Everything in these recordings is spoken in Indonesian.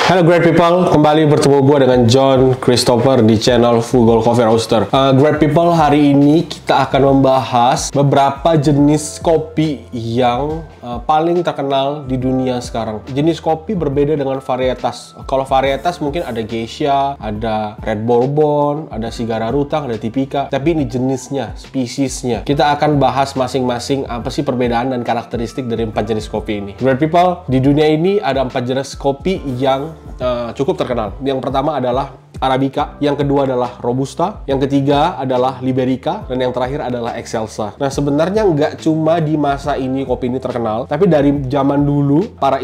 Halo great people, kembali bertemu gue dengan John Christopher di channel Frugal Coffee Roaster. Great people, hari ini kita akan membahas beberapa jenis kopi yang paling terkenal di dunia sekarang. Jenis kopi berbeda dengan varietas. Kalau varietas mungkin ada Geisha, ada Red Bourbon, ada Sigara Rutang, ada Tipika. Tapi ini jenisnya, spesiesnya. Kita akan bahas masing-masing apa sih perbedaan dan karakteristik dari 4 jenis kopi ini. Great people, di dunia ini ada 4 jenis kopi yang cukup terkenal. Yang pertama adalah Arabica, yang kedua adalah Robusta, yang ketiga adalah Liberica, dan yang terakhir adalah Excelsa. Nah, sebenarnya nggak cuma di masa ini kopi ini terkenal, tapi dari zaman dulu para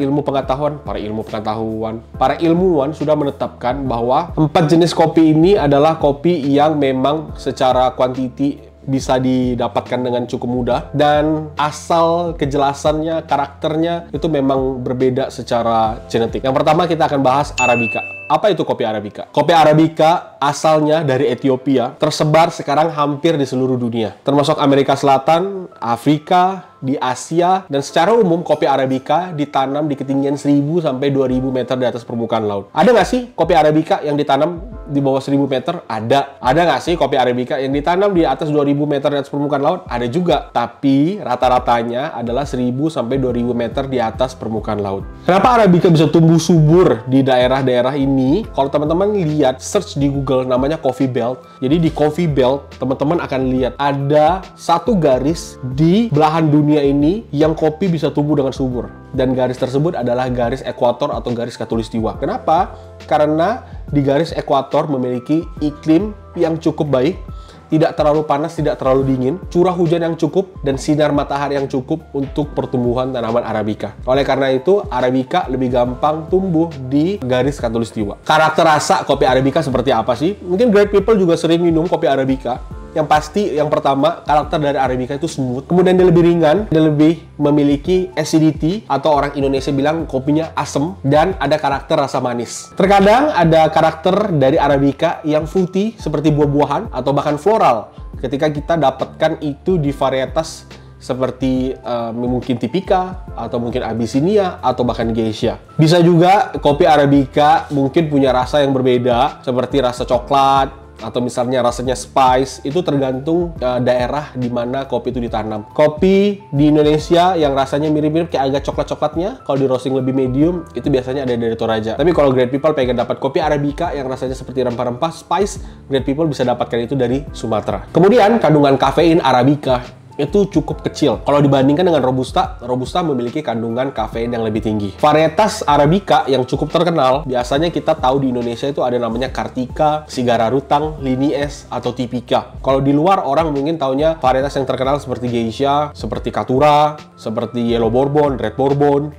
ilmuwan sudah menetapkan bahwa 4 jenis kopi ini adalah kopi yang memang secara kuantiti bisa didapatkan dengan cukup mudah, dan asal kejelasannya, karakternya itu memang berbeda secara genetik. Yang pertama kita akan bahas Arabica. Apa itu kopi Arabica? Kopi Arabica asalnya dari Ethiopia, tersebar sekarang hampir di seluruh dunia, termasuk Amerika Selatan, Afrika, di Asia, dan secara umum kopi Arabica ditanam di ketinggian 1000 sampai 2000 meter di atas permukaan laut. Ada nggak sih kopi Arabica yang ditanam di bawah 1000 meter? Ada. Ada nggak sih kopi Arabica yang ditanam di atas 2000 meter di atas permukaan laut? Ada juga. Tapi rata-ratanya adalah 1000 sampai 2000 meter di atas permukaan laut. Kenapa Arabica bisa tumbuh subur di daerah-daerah ini? Kalau teman-teman lihat, search di Google namanya Coffee Belt. Jadi di Coffee Belt, teman-teman akan lihat ada satu garis di belahan dunia ini yang kopi bisa tumbuh dengan subur, dan garis tersebut adalah garis ekuator atau garis khatulistiwa. Kenapa? Karena di garis ekuator memiliki iklim yang cukup baik, tidak terlalu panas, tidak terlalu dingin, curah hujan yang cukup, dan sinar matahari yang cukup untuk pertumbuhan tanaman Arabica. Oleh karena itu, Arabica lebih gampang tumbuh di garis khatulistiwa. Karakter rasa kopi Arabica seperti apa sih? Mungkin great people juga sering minum kopi Arabica. Yang pasti, yang pertama, karakter dari Arabica itu smooth. Kemudian dia lebih ringan, dia lebih memiliki acidity, atau orang Indonesia bilang kopinya asem, dan ada karakter rasa manis. Terkadang ada karakter dari Arabica yang fruity, seperti buah-buahan, atau bahkan floral. Ketika kita dapatkan itu di varietas seperti mungkin Tipika, atau mungkin Abyssinia, atau bahkan Geisha. Bisa juga kopi Arabica mungkin punya rasa yang berbeda, seperti rasa coklat, atau misalnya rasanya spice. Itu tergantung daerah di mana kopi itu ditanam. Kopi di Indonesia yang rasanya mirip-mirip kayak agak coklat-coklatnya, kalau di roasting lebih medium, itu biasanya ada dari Toraja. Tapi kalau great people pengen dapat kopi Arabica yang rasanya seperti rempah-rempah, spice, great people bisa dapatkan itu dari Sumatera. Kemudian kandungan kafein Arabica itu cukup kecil. Kalau dibandingkan dengan Robusta, Robusta memiliki kandungan kafein yang lebih tinggi. Varietas Arabica yang cukup terkenal, biasanya kita tahu di Indonesia itu ada namanya Kartika, Sigara Rutang, Linies, atau Tipika. Kalau di luar, orang mungkin taunya varietas yang terkenal seperti Geisha, seperti Caturra, seperti Yellow Bourbon, Red Bourbon.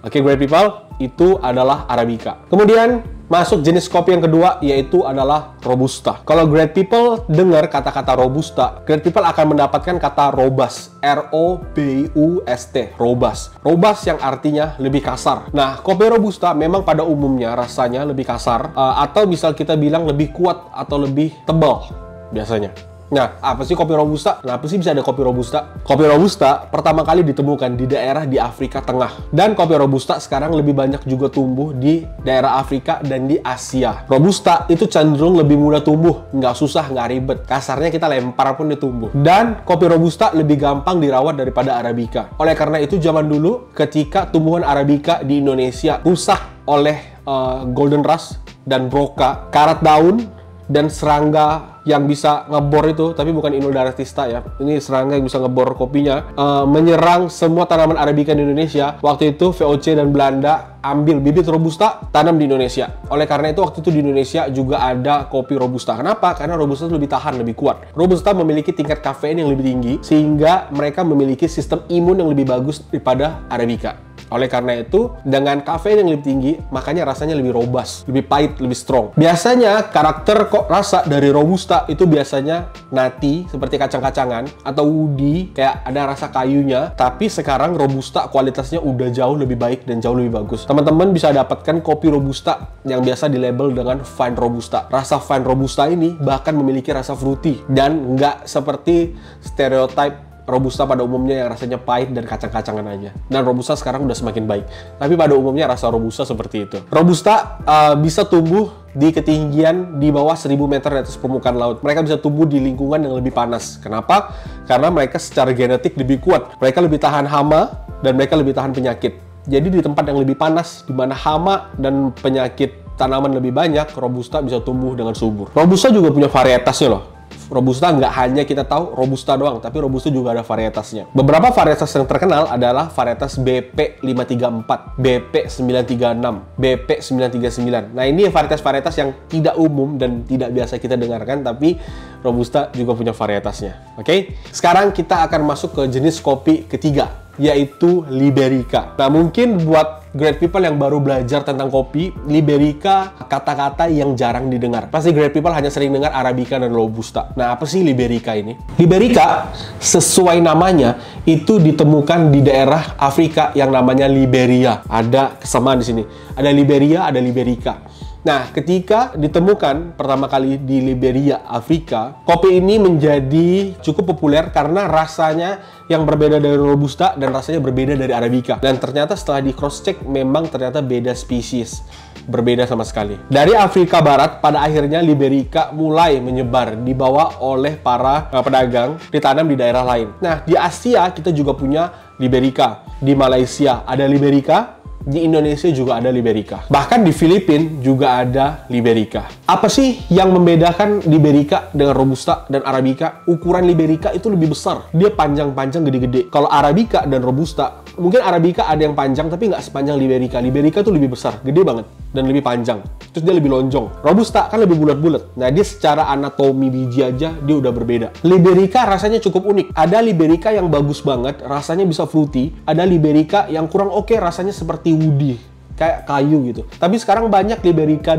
Oke, great people, itu adalah Arabica. Kemudian masuk jenis kopi yang kedua, yaitu adalah Robusta. Kalau great people dengar kata-kata Robusta, great people akan mendapatkan kata robust, R-O-B-U-S-T, robust. Robust yang artinya lebih kasar. Nah, kopi Robusta memang pada umumnya rasanya lebih kasar, atau misal kita bilang lebih kuat atau lebih tebal biasanya. Nah, apa sih kopi Robusta? Kenapa sih bisa ada kopi Robusta? Kopi Robusta pertama kali ditemukan di daerah di Afrika Tengah. Dan kopi Robusta sekarang lebih banyak juga tumbuh di daerah Afrika dan di Asia. Robusta itu cenderung lebih mudah tumbuh, nggak susah, nggak ribet. Kasarnya kita lempar pun dia tumbuh. Dan kopi Robusta lebih gampang dirawat daripada Arabica. Oleh karena itu, zaman dulu ketika tumbuhan Arabica di Indonesia rusak oleh Golden Rust dan Broca, karat daun dan serangga yang bisa ngebor itu, tapi bukan Inodaratista ya, ini serangga yang bisa ngebor kopinya, menyerang semua tanaman Arabica di Indonesia. Waktu itu VOC dan Belanda ambil bibit Robusta, tanam di Indonesia. Oleh karena itu waktu itu di Indonesia juga ada kopi Robusta. Kenapa? Karena Robusta itu lebih tahan, lebih kuat. Robusta memiliki tingkat kafein yang lebih tinggi, sehingga mereka memiliki sistem imun yang lebih bagus daripada Arabica. Oleh karena itu, dengan kafein yang lebih tinggi, makanya rasanya lebih robust, lebih pahit, lebih strong. Biasanya karakter rasa dari Robusta itu biasanya nati, seperti kacang-kacangan, atau woody, kayak ada rasa kayunya. Tapi sekarang Robusta kualitasnya udah jauh lebih baik dan jauh lebih bagus. Teman-teman bisa dapatkan kopi Robusta yang biasa dilabel dengan Fine Robusta. Rasa Fine Robusta ini bahkan memiliki rasa fruity dan nggak seperti stereotype Robusta pada umumnya yang rasanya pahit dan kacang-kacangan aja. Dan Robusta sekarang udah semakin baik. Tapi pada umumnya rasa Robusta seperti itu. Robusta bisa tumbuh di ketinggian di bawah 1000 meter di atas permukaan laut. Mereka bisa tumbuh di lingkungan yang lebih panas. Kenapa? Karena mereka secara genetik lebih kuat. Mereka lebih tahan hama dan mereka lebih tahan penyakit. Jadi di tempat yang lebih panas, di mana hama dan penyakit tanaman lebih banyak, Robusta bisa tumbuh dengan subur. Robusta juga punya varietasnya loh. Robusta nggak hanya kita tahu Robusta doang, tapi Robusta juga ada varietasnya. Beberapa varietas yang terkenal adalah varietas BP534, BP936, BP939. Nah, ini varietas-varietas yang tidak umum dan tidak biasa kita dengarkan, tapi Robusta juga punya varietasnya. Oke? Sekarang kita akan masuk ke jenis kopi ketiga, yaitu Liberica. Nah, mungkin buat great people yang baru belajar tentang kopi, Liberica kata-kata yang jarang didengar. Pasti great people hanya sering dengar Arabica dan Robusta. Nah, apa sih Liberica ini? Liberica, sesuai namanya, itu ditemukan di daerah Afrika yang namanya Liberia. Ada kesamaan di sini. Ada Liberia, ada Liberica. Nah, ketika ditemukan pertama kali di Liberia, Afrika, kopi ini menjadi cukup populer karena rasanya yang berbeda dari Robusta dan rasanya berbeda dari Arabica. Dan ternyata setelah di cross-check memang ternyata beda spesies. Berbeda sama sekali. Dari Afrika Barat, pada akhirnya Liberica mulai menyebar, dibawa oleh para pedagang, ditanam di daerah lain. Nah, di Asia kita juga punya Liberica. Di Malaysia ada Liberica. Di Indonesia juga ada Liberica. Bahkan di Filipina juga ada Liberica. Apa sih yang membedakan Liberica dengan Robusta dan Arabica? Ukuran Liberica itu lebih besar. Dia panjang-panjang, gede-gede. Kalau Arabica dan Robusta, mungkin Arabica ada yang panjang tapi nggak sepanjang Liberica. Liberica tuh lebih besar, gede banget. Dan lebih panjang. Terus dia lebih lonjong. Robusta kan lebih bulat-bulat. Nah, dia secara anatomi biji aja, dia udah berbeda. Liberica rasanya cukup unik. Ada Liberica yang bagus banget, rasanya bisa fruity. Ada Liberica yang kurang oke, rasanya seperti woody. Kayak kayu gitu. Tapi sekarang banyak Liberica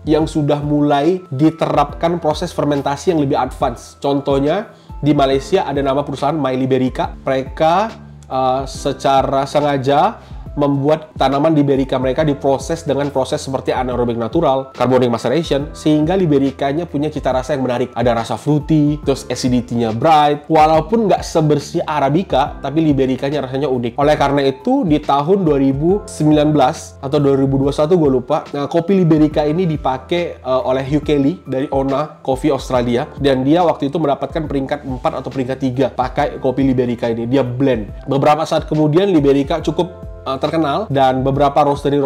yang sudah mulai diterapkan proses fermentasi yang lebih advance. Contohnya, di Malaysia ada nama perusahaan My Liberica. Mereka secara sengaja membuat tanaman Liberica mereka diproses dengan proses seperti anaerobic natural, carbonic maceration, sehingga Libericanya punya cita rasa yang menarik. Ada rasa fruity, terus acidity-nya bright. Walaupun nggak sebersih Arabica, tapi Libericanya rasanya unik. Oleh karena itu, di tahun 2019 atau 2021 gue lupa, nah, kopi Liberica ini dipakai oleh Hugh Kelly dari Ona Coffee Australia, dan dia waktu itu mendapatkan peringkat 4 atau peringkat 3 pakai kopi Liberica ini. Dia blend. Beberapa saat kemudian Liberica cukup terkenal dan beberapa roastery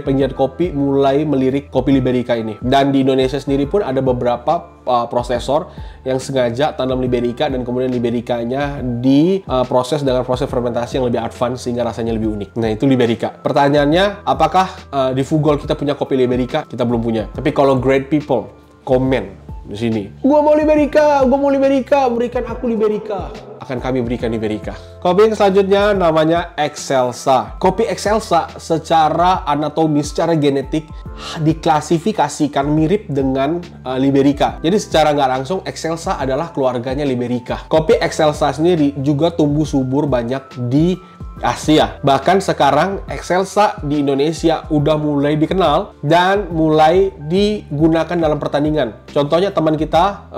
penggiat kopi mulai melirik kopi Liberica ini. Dan di Indonesia sendiri pun ada beberapa prosesor yang sengaja tanam Liberica dan kemudian Libericanya diproses dengan proses fermentasi yang lebih advance sehingga rasanya lebih unik. Nah, itu Liberica. Pertanyaannya, apakah di Fugol kita punya kopi Liberica? Kita belum punya. Tapi kalau great people komen di sini, gua mau Liberica, berikan aku Liberica. Akan kami berikan Liberica. Kopi yang selanjutnya namanya Excelsa. Kopi Excelsa secara anatomi, secara genetik diklasifikasikan mirip dengan Liberica. Jadi secara nggak langsung Excelsa adalah keluarganya Liberica. Kopi Excelsa sendiri juga tumbuh subur banyak di Asia. Bahkan sekarang Excelsa di Indonesia udah mulai dikenal dan mulai digunakan dalam pertandingan. Contohnya teman kita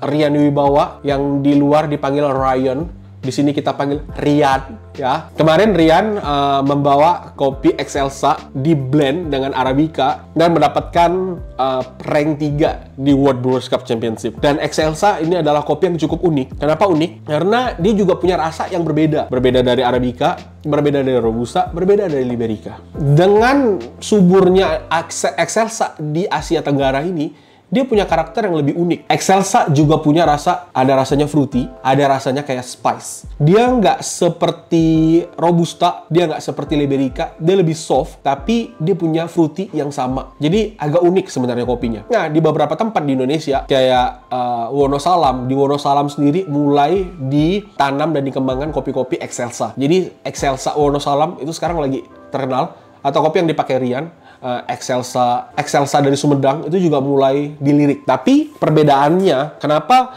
Rian Wibawa yang di luar dipanggil Ryan, di sini kita panggil Rian ya. Kemarin Rian membawa kopi Excelsa di blend dengan Arabica dan mendapatkan rank 3 di World Brewers Cup Championship. Dan Excelsa ini adalah kopi yang cukup unik. Kenapa unik? Karena dia juga punya rasa yang berbeda. Berbeda dari Arabica, berbeda dari Robusta, berbeda dari Liberica. Dengan suburnya Excelsa di Asia Tenggara ini, dia punya karakter yang lebih unik. Excelsa juga punya rasa, ada rasanya fruity, ada rasanya kayak spice. Dia nggak seperti Robusta, dia nggak seperti Liberica, dia lebih soft, tapi dia punya fruity yang sama. Jadi agak unik sebenarnya kopinya. Nah, di beberapa tempat di Indonesia, kayak Wonosalam, di Wonosalam sendiri mulai ditanam dan dikembangkan kopi-kopi Excelsa. Jadi Excelsa Wonosalam itu sekarang lagi terkenal, atau kopi yang dipakai Rian, Excelsa dari Sumedang itu juga mulai dilirik. Tapi perbedaannya, kenapa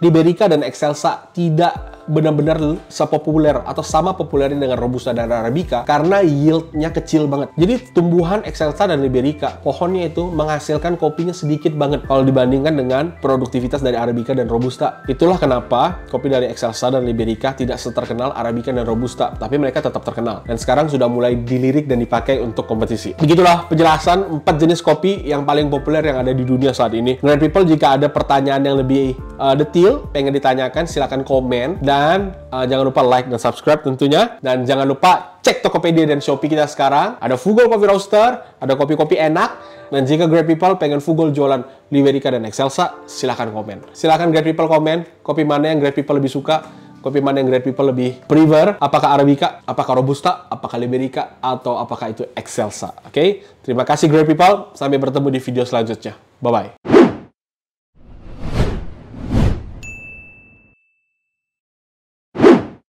Liberica dan Excelsa tidak benar-benar sepopuler atau sama populernya dengan Robusta dan Arabica karena yieldnya kecil banget. Jadi tumbuhan Excelsa dan Liberica, pohonnya itu menghasilkan kopinya sedikit banget kalau dibandingkan dengan produktivitas dari Arabica dan Robusta. Itulah kenapa kopi dari Excelsa dan Liberica tidak seterkenal Arabica dan Robusta, tapi mereka tetap terkenal. Dan sekarang sudah mulai dilirik dan dipakai untuk kompetisi. Begitulah penjelasan 4 jenis kopi yang paling populer yang ada di dunia saat ini. Great people, jika ada pertanyaan yang lebih detail, pengen ditanyakan, silahkan komen. Dan jangan lupa like dan subscribe tentunya. Dan jangan lupa cek Tokopedia dan Shopee kita sekarang. Ada Fugol Coffee Roaster, ada kopi-kopi enak. Dan jika Great People pengen Fugol jualan Liberica dan Excelsa, silahkan komen. Silahkan Great People komen, kopi mana yang Great People lebih suka, kopi mana yang Great People lebih prefer, apakah Arabica, apakah Robusta, apakah Liberica, atau apakah itu Excelsa. Oke? Terima kasih Great People, sampai bertemu di video selanjutnya. Bye-bye.